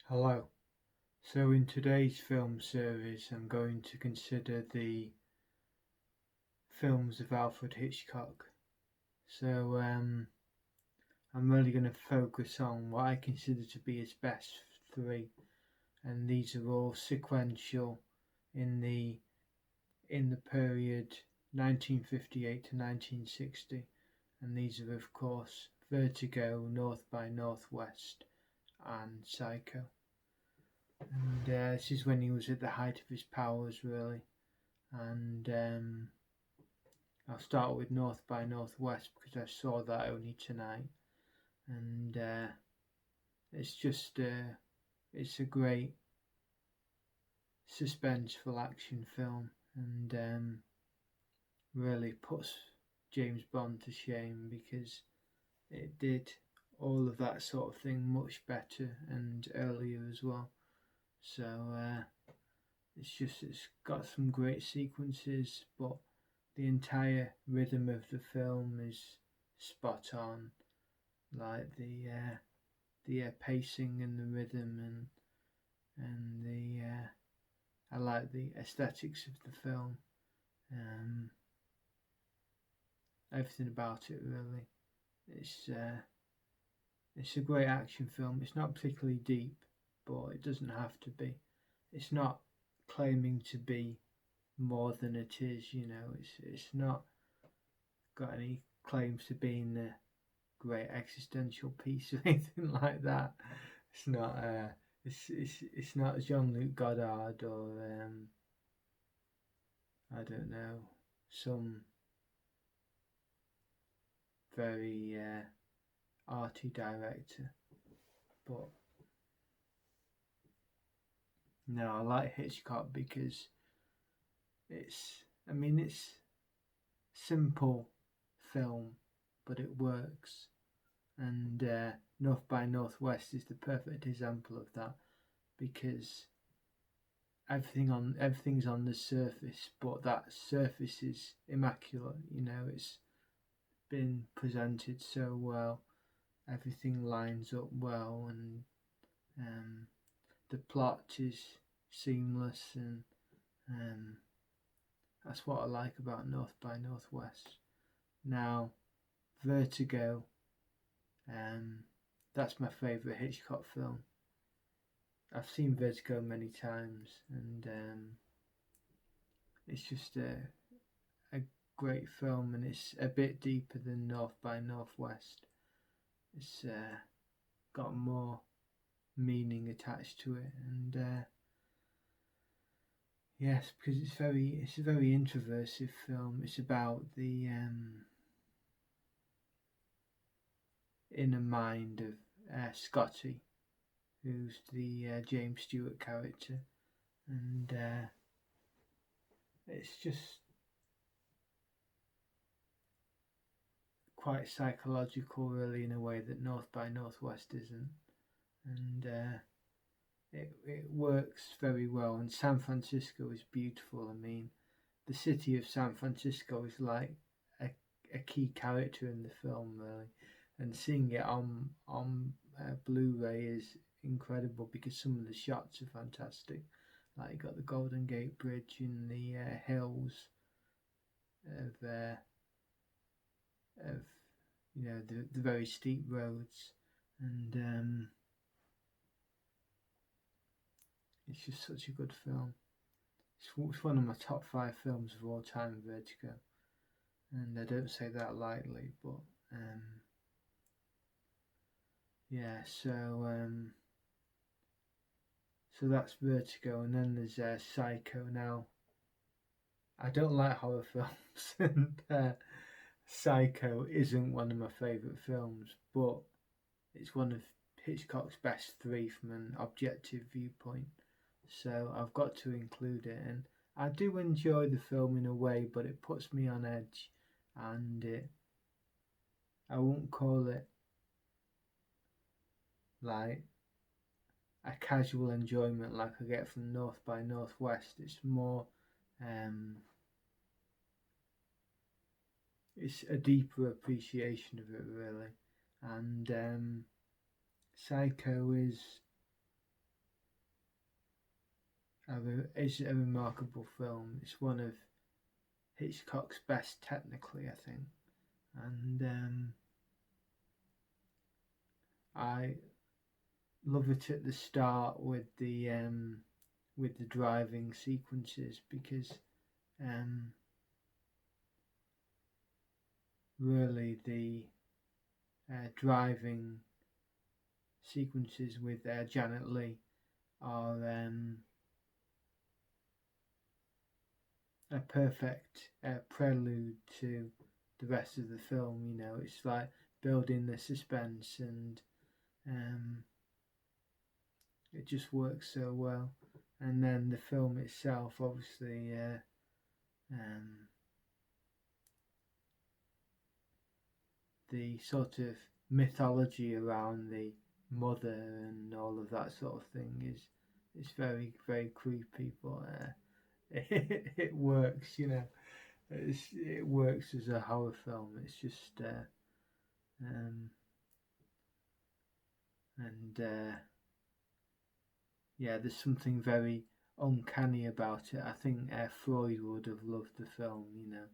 Hello. So in today's film series I'm going to consider the films of Alfred Hitchcock. So I'm really going to focus on what I consider to be his best three, and these are all sequential in the period 1958 to 1960, and these are of course Vertigo, North by Northwest and Psycho. And this is when he was at the height of his powers, really. And I'll start with North by Northwest because I saw that only tonight, and it's a great suspenseful action film, and really puts James Bond to shame because it did all of that sort of thing much better and earlier as well. So it's got some great sequences, but the entire rhythm of the film is spot on, like the pacing and the rhythm and the I like the aesthetics of the film. Everything about it really. It's a great action film. It's not particularly deep, but it doesn't have to be. It's not claiming to be more than it is. It's not got any claims to being a great existential piece or anything like that. It's not. It's not Jean-Luc Godard or I don't know, some very arty director. But no, I like Hitchcock because it's simple film, but it works. And North by Northwest is the perfect example of that because everything's on the surface, but that surface is immaculate. It's been presented so well, everything lines up well, and the plot is seamless, and that's what I like about North by Northwest. Now, Vertigo, that's my favourite Hitchcock film. I've seen Vertigo many times, and it's just a great film, and it's a bit deeper than North by Northwest. It's got more meaning attached to it, and yes, because it's a very introversive film. It's about the inner mind of Scotty, who's the James Stewart character, and it's just quite psychological, really, in a way that North by Northwest isn't, and it works very well. And San Francisco is beautiful. I mean, the city of San Francisco is like a key character in the film, really, and seeing it on Blu-ray is incredible because some of the shots are fantastic. Like you got the Golden Gate Bridge in the hills of of the very steep roads, and it's just such a good film. It's one of my top 5 films of all time, Vertigo, and I don't say that lightly, but yeah. So that's Vertigo, and then there's Psycho. Now, I don't like horror films, and Psycho isn't one of my favourite films, but it's one of Hitchcock's best three from an objective viewpoint. So I've got to include it, and I do enjoy the film in a way, but it puts me on edge, and I won't call it like a casual enjoyment like I get from North by Northwest. It's more, it's a deeper appreciation of it, really, and Psycho is is a remarkable film. It's one of Hitchcock's best technically, I think, and I love it at the start with the driving sequences because really the driving sequences with Janet Leigh are a perfect prelude to the rest of the film. You know, it's like building the suspense, and it just works so well. And then the film itself, obviously, the sort of mythology around the mother and all of that sort of thing is very, very creepy, but it works, you know. It works as a horror film. It's just and yeah, there's something very uncanny about it. I think Freud would have loved the film, you know.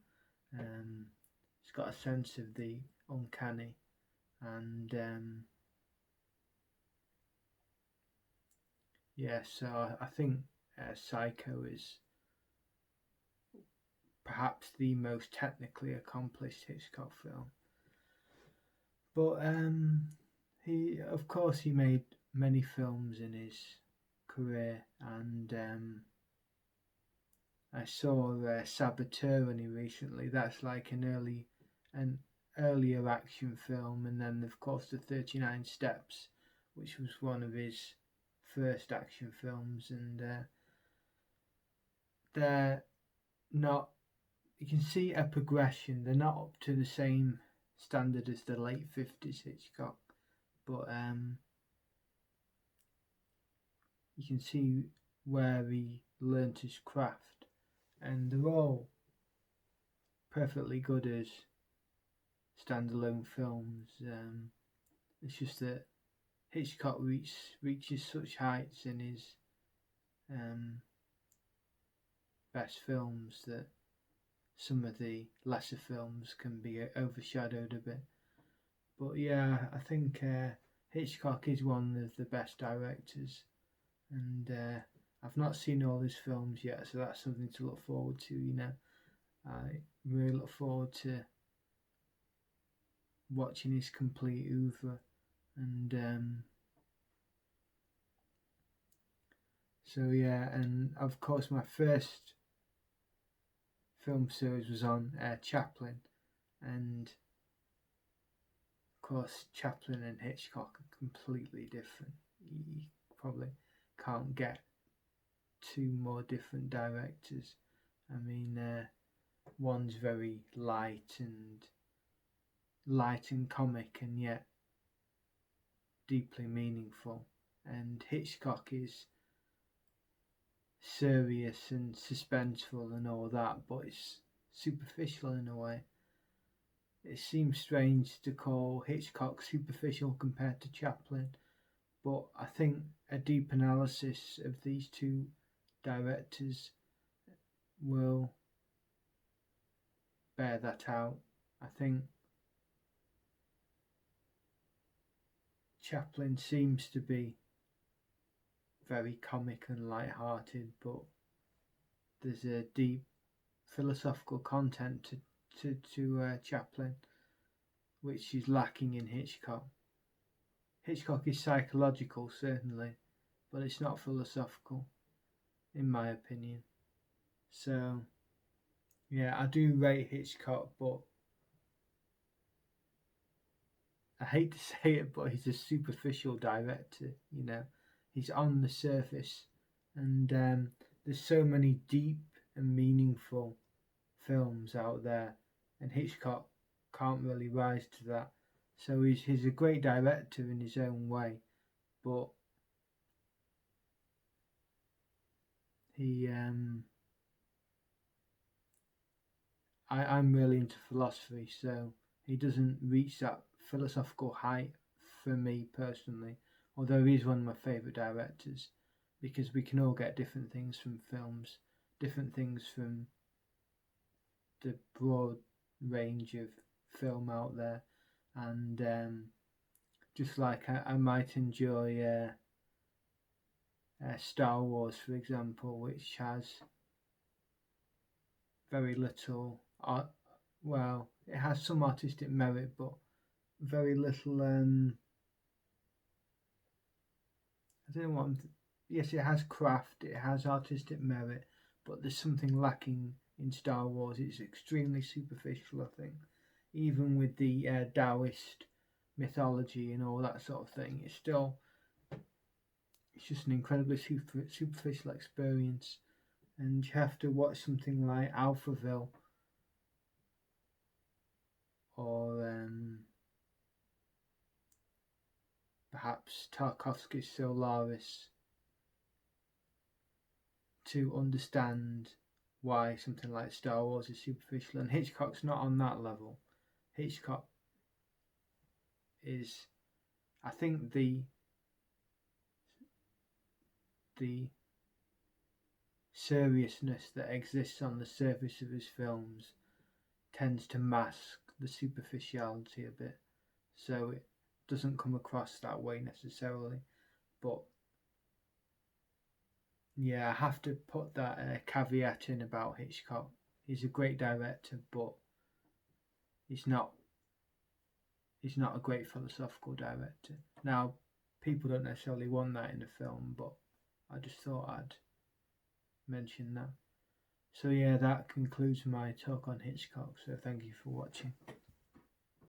It's got a sense of the uncanny, and yeah, so I think Psycho is perhaps the most technically accomplished Hitchcock film. But he, of course, he made many films in his career, and I saw Saboteur only recently. That's like an earlier action film, and then of course the 39 Steps, which was one of his first action films, and they're not. You can see a progression. They're not up to the same standard as the late 50s Hitchcock, but you can see where he learnt his craft, and they're all perfectly good as standalone films. It's just that Hitchcock reaches such heights in his best films that some of the lesser films can be overshadowed a bit. But yeah, I think Hitchcock is one of the best directors, and I've not seen all his films yet, so that's something to look forward to. You know, I really look forward to watching his complete oeuvre, and so yeah, and of course my first film series was on Chaplin, and of course Chaplin and Hitchcock are completely different. You probably can't get two more different directors. I mean, one's very light and comic, and yet deeply meaningful, and Hitchcock is serious and suspenseful and all that, but it's superficial in a way. It seems strange to call Hitchcock superficial compared to Chaplin, but I think a deep analysis of these two directors will bear that out. I think Chaplin seems to be very comic and light-hearted, but there's a deep philosophical content to Chaplin, which is lacking in Hitchcock. Hitchcock is psychological, certainly, but it's not philosophical, in my opinion. So, yeah, I do rate Hitchcock, but I hate to say it, but he's a superficial director, you know. He's on the surface, and there's so many deep and meaningful films out there, and Hitchcock can't really rise to that. So he's a great director in his own way, but he I'm really into philosophy, so he doesn't reach that philosophical height for me personally. Although he's one of my favourite directors, because we can all get different things from films, different things from the broad range of film out there. And just like I might enjoy Star Wars, for example, which has very little art. Well, it has some artistic merit, but very little. I don't know what. Yes, it has craft, it has artistic merit, but there's something lacking in Star Wars. It's extremely superficial, I think. Even with the Taoist mythology and all that sort of thing, it's just an incredibly superficial experience. And you have to watch something like Alphaville or perhaps Tarkovsky's Solaris to understand why something like Star Wars is superficial. And Hitchcock's not on that level. Hitchcock is, I think, the seriousness that exists on the surface of his films tends to mask the superficiality a bit, so it doesn't come across that way necessarily. But yeah, I have to put that caveat in about Hitchcock. He's a great director, but he's not a great philosophical director. Now, people don't necessarily want that in a film, but I just thought I'd mention that. So yeah, that concludes my talk on Hitchcock, so thank you for watching.